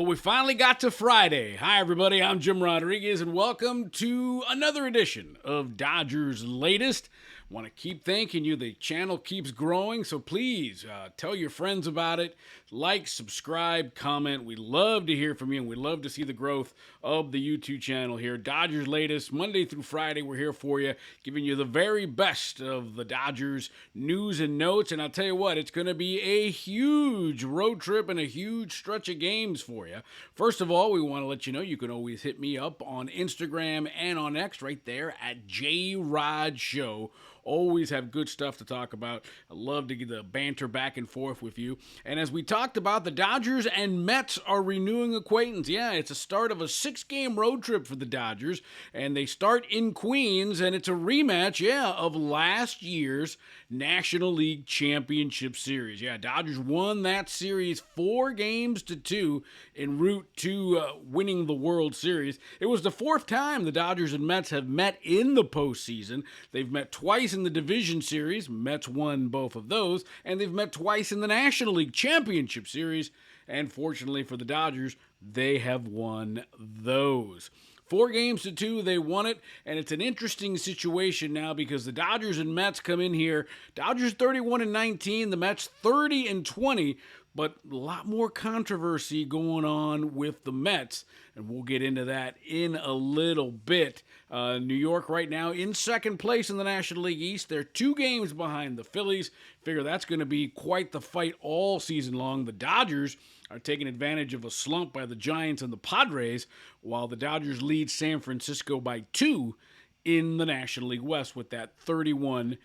Well, we finally got to Friday. Hi, everybody. I'm Jim Rodriguez, and welcome to another edition of Dodgers Latest. Want to keep thanking you. The channel keeps growing, so please tell your friends about it. Like, subscribe, comment. We love to hear from you, and we love to see the growth of the YouTube channel here. Dodgers Latest, Monday through Friday, we're here for you, giving you the very best of the Dodgers news and notes. And I'll tell you what, it's going to be a huge road trip and a huge stretch of games for you. First of all, we want to let you know you can always hit me up on Instagram and on X right there at JRodShow. Always have good stuff to talk about. I love to get the banter back and forth with you. And as we talked about, the Dodgers and Mets are renewing acquaintance. Yeah, it's a start of a 6-game road trip for the Dodgers, and they start in Queens, and it's a rematch, of last year's National League Championship Series. Yeah, Dodgers won that series 4-2 en route to winning the World Series. It was the 4th time the Dodgers and Mets have met in the postseason. They've met twice in the Division Series. Mets won both of those. And they've met twice in the National League Championship Series. And fortunately for the Dodgers, they have won those. 4-2, they won it, and it's an interesting situation now because the Dodgers and Mets come in here. Dodgers 31-19, the Mets 30-20, but a lot more controversy going on with the Mets, and we'll get into that in a little bit. New York right now in second place in the National League East. They're 2 games behind the Phillies. Figure that's going to be quite the fight all season long. The Dodgers are taking advantage of a slump by the Giants and the Padres, while the Dodgers lead San Francisco by 2 in the National League West with that 31-19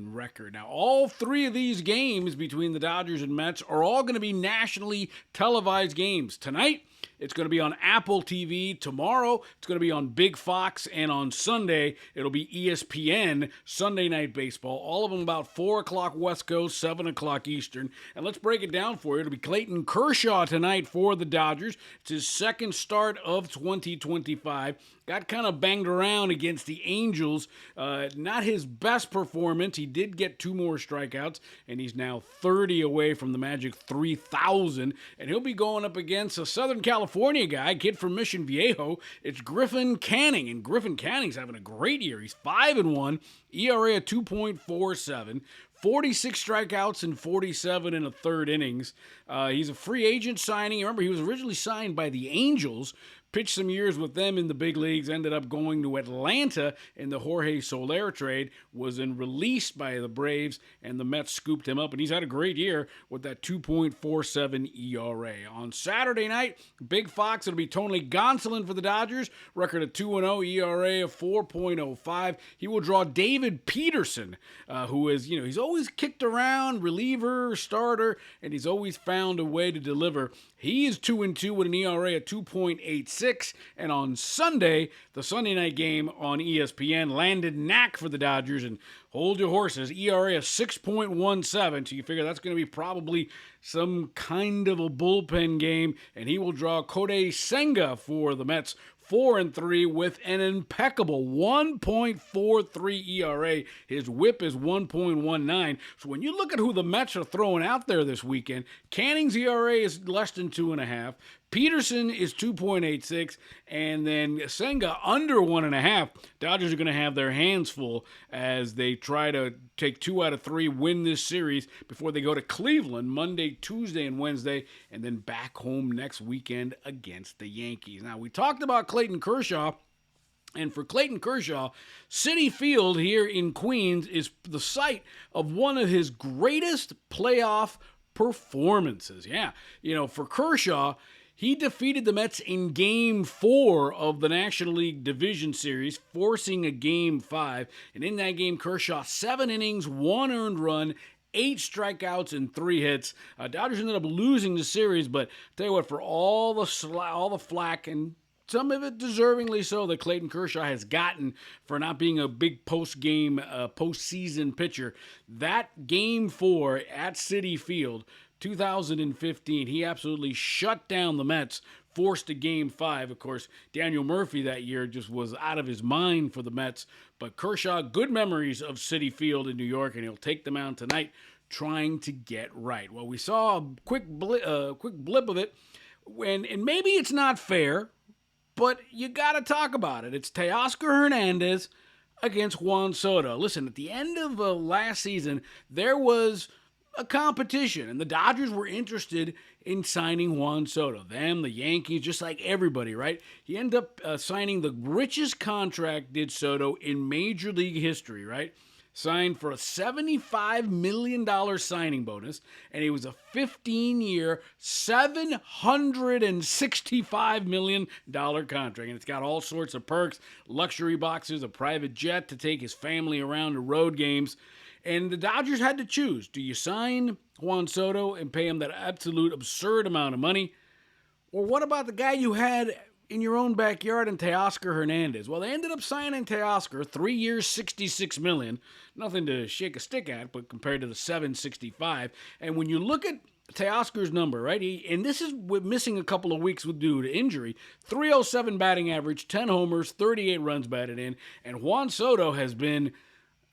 record. Now, all 3 of these games between the Dodgers and Mets are all going to be nationally televised games. Tonight, it's going to be on Apple TV. Tomorrow, it's going to be on Big Fox. And on Sunday, it'll be ESPN Sunday Night Baseball. All of them about 4 o'clock West Coast, 7 o'clock Eastern. And let's break it down for you. It'll be Clayton Kershaw tonight for the Dodgers. It's his second start of 2025. Got kind of banged around against the Angels. Not his best performance. He did get 2 more strikeouts, and he's now 30 away from the magic 3,000. And he'll be going up against a Southern California guy, kid from Mission Viejo. It's Griffin Canning, and Griffin Canning's having a great year. He's 5-1, ERA of 2.47. 46 strikeouts and 47 in a third innings. He's a free agent signing. Remember, he was originally signed by the Angels, pitched some years with them in the big leagues, ended up going to Atlanta in the Jorge Soler trade, was then released by the Braves, and the Mets scooped him up, and he's had a great year with that 2.47 ERA. On Saturday night, Big Fox, it'll be Tony Gonsolin for the Dodgers, record of 2-0, ERA of 4.05. He will draw David Peterson, who is, he's always kicked around, reliever, starter, and he's always found a way to deliver. He is 2-2 with an ERA of 2.86. And on Sunday, the Sunday night game on ESPN, Landon Knack for the Dodgers, and hold your horses, ERA of 6.17, so you figure that's going to be probably some kind of a bullpen game, and he will draw Kodai Senga for the Mets, 4-3 with an impeccable 1.43 ERA. His whip is 1.19. So when you look at who the Mets are throwing out there this weekend, Canning's ERA is less than 2.5. Peterson is 2.86, and then Senga under 1.5. Dodgers are going to have their hands full as they try to take 2 out of 3, win this series before they go to Cleveland Monday, Tuesday, and Wednesday, and then back home next weekend against the Yankees. Now, we talked about Clayton Kershaw. And for Clayton Kershaw, Citi Field here in Queens is the site of one of his greatest playoff performances. Yeah, for Kershaw, he defeated the Mets in Game 4 of the National League Division Series, forcing a Game 5. And in that game, Kershaw, 7 innings, 1 earned run, 8 strikeouts and 3 hits. Dodgers ended up losing the series, but tell you what, for all the flack, and some of it deservingly so, that Clayton Kershaw has gotten for not being a big postseason pitcher, that Game 4 at Citi Field, 2015, he absolutely shut down the Mets, forced a Game 5. Of course, Daniel Murphy that year just was out of his mind for the Mets. But Kershaw, good memories of Citi Field in New York, and he'll take them out tonight trying to get right. Well, we saw a quick blip of it And maybe it's not fair, but you got to talk about it. It's Teoscar Hernandez against Juan Sodto. Listen, at the end of last season, there was a competition, and the Dodgers were interested in signing Juan Sodto. Them, the Yankees, just like everybody, right? He ended up signing the richest contract, did Soto, in Major League history, right? Signed for a $75 million signing bonus, and it was a 15-year, $765 million contract. And it's got all sorts of perks, luxury boxes, a private jet to take his family around to road games. And the Dodgers had to choose. Do you sign Juan Sodto and pay him that absolute absurd amount of money? Or what about the guy you had in your own backyard in Teoscar Hernandez? Well, they ended up signing Teoscar, 3 years, $66 million. Nothing to shake a stick at, but compared to the $765. And when you look at Teoscar's number, right, and this is with missing a couple of weeks due to injury, 307 batting average, 10 homers, 38 runs batted in, and Juan Sodto has been,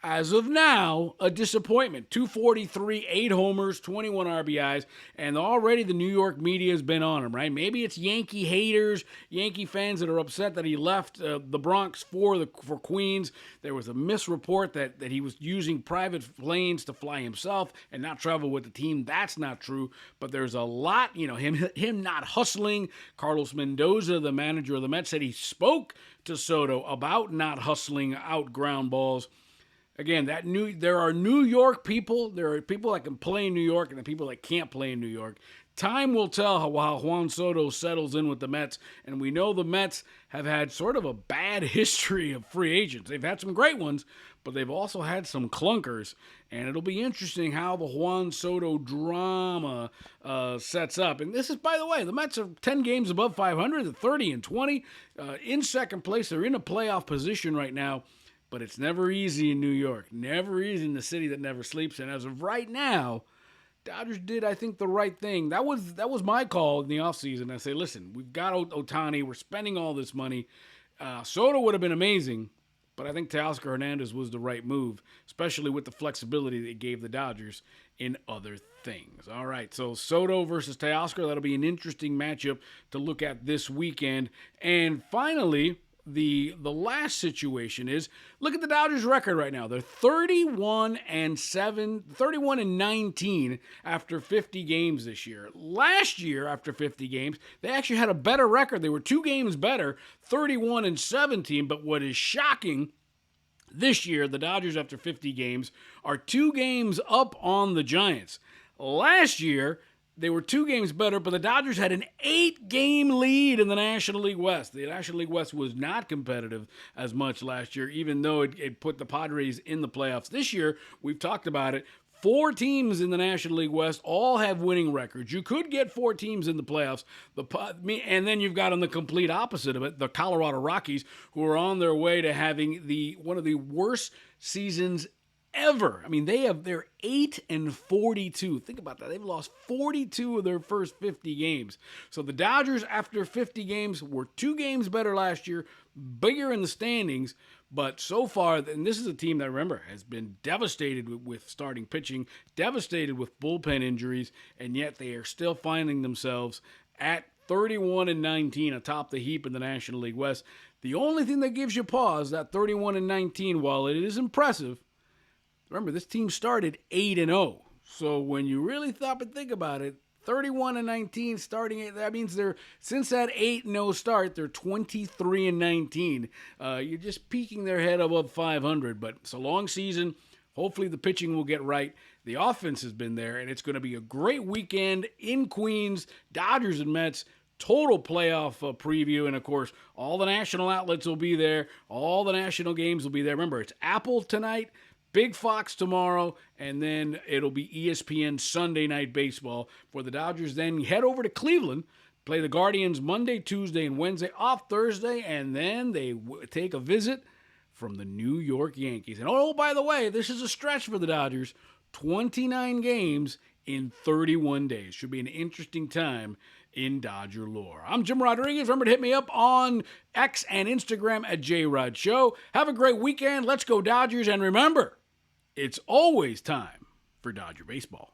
as of now, a disappointment. 243, 8 homers, 21 RBIs, and already the New York media has been on him, right? Maybe it's Yankee haters, Yankee fans that are upset that he left the Bronx for Queens. There was a misreport that he was using private planes to fly himself and not travel with the team. That's not true, but there's a lot, him not hustling. Carlos Mendoza, the manager of the Mets, said he spoke to Soto about not hustling out ground balls. Again, there are New York people. There are people that can play in New York and the people that can't play in New York. Time will tell how Juan Sodto settles in with the Mets, and we know the Mets have had sort of a bad history of free agents. They've had some great ones, but they've also had some clunkers, and it'll be interesting how the Juan Sodto drama sets up. And this is, by the way, the Mets are 10 games above 500, they're 30-20, in second place. They're in a playoff position right now. But it's never easy in New York. Never easy in the city that never sleeps. And as of right now, Dodgers did, I think, the right thing. That was my call in the offseason. I say, listen, we've got Ohtani. We're spending all this money. Soto would have been amazing, but I think Teoscar Hernandez was the right move, especially with the flexibility that it gave the Dodgers in other things. All right, so Soto versus Teoscar, that'll be an interesting matchup to look at this weekend. And finally, the last situation is, look at the Dodgers record right now. They're 31-19 after 50 games this year. Last year, after 50 games, they actually had a better record. They were 2 games better, 31-17. But what is shocking, this year, the Dodgers, after 50 games, are 2 games up on the Giants. Last year, they were 2 games better, but the Dodgers had an 8-game lead in the National League West. The National League West was not competitive as much last year, even though it put the Padres in the playoffs. This year, we've talked about it, 4 teams in the National League West all have winning records. You could get 4 teams in the playoffs, and then you've got on the complete opposite of it, the Colorado Rockies, who are on their way to having one of the worst seasons ever. I mean, they're 8-42. Think about that. They've lost 42 of their first 50 games. So the Dodgers, after 50 games, were 2 games better last year, bigger in the standings. But so far, and this is a team that, remember, has been devastated with starting pitching, devastated with bullpen injuries, and yet they are still finding themselves at 31-19 atop the heap in the National League West. The only thing that gives you pause, that 31-19, while it is impressive, remember, this team started 8-0. So when you really stop and think about it, 31-19 starting it, that means since that 8-0 start, they're 23-19. You're just peeking their head above 500, but it's a long season. Hopefully the pitching will get right. The offense has been there, and it's going to be a great weekend in Queens. Dodgers and Mets, total playoff preview, and of course, all the national outlets will be there. All the national games will be there. Remember, it's Apple tonight, Big Fox tomorrow, and then it'll be ESPN Sunday Night Baseball for the Dodgers. Then head over to Cleveland, play the Guardians Monday, Tuesday, and Wednesday, off Thursday, and then they take a visit from the New York Yankees. And oh, by the way, this is a stretch for the Dodgers, 29 games in 31 days. Should be an interesting time in Dodger lore. I'm Jim Rodriguez. Remember to hit me up on X and Instagram at JRodShow. Have a great weekend. Let's go Dodgers. And remember, it's always time for Dodger baseball.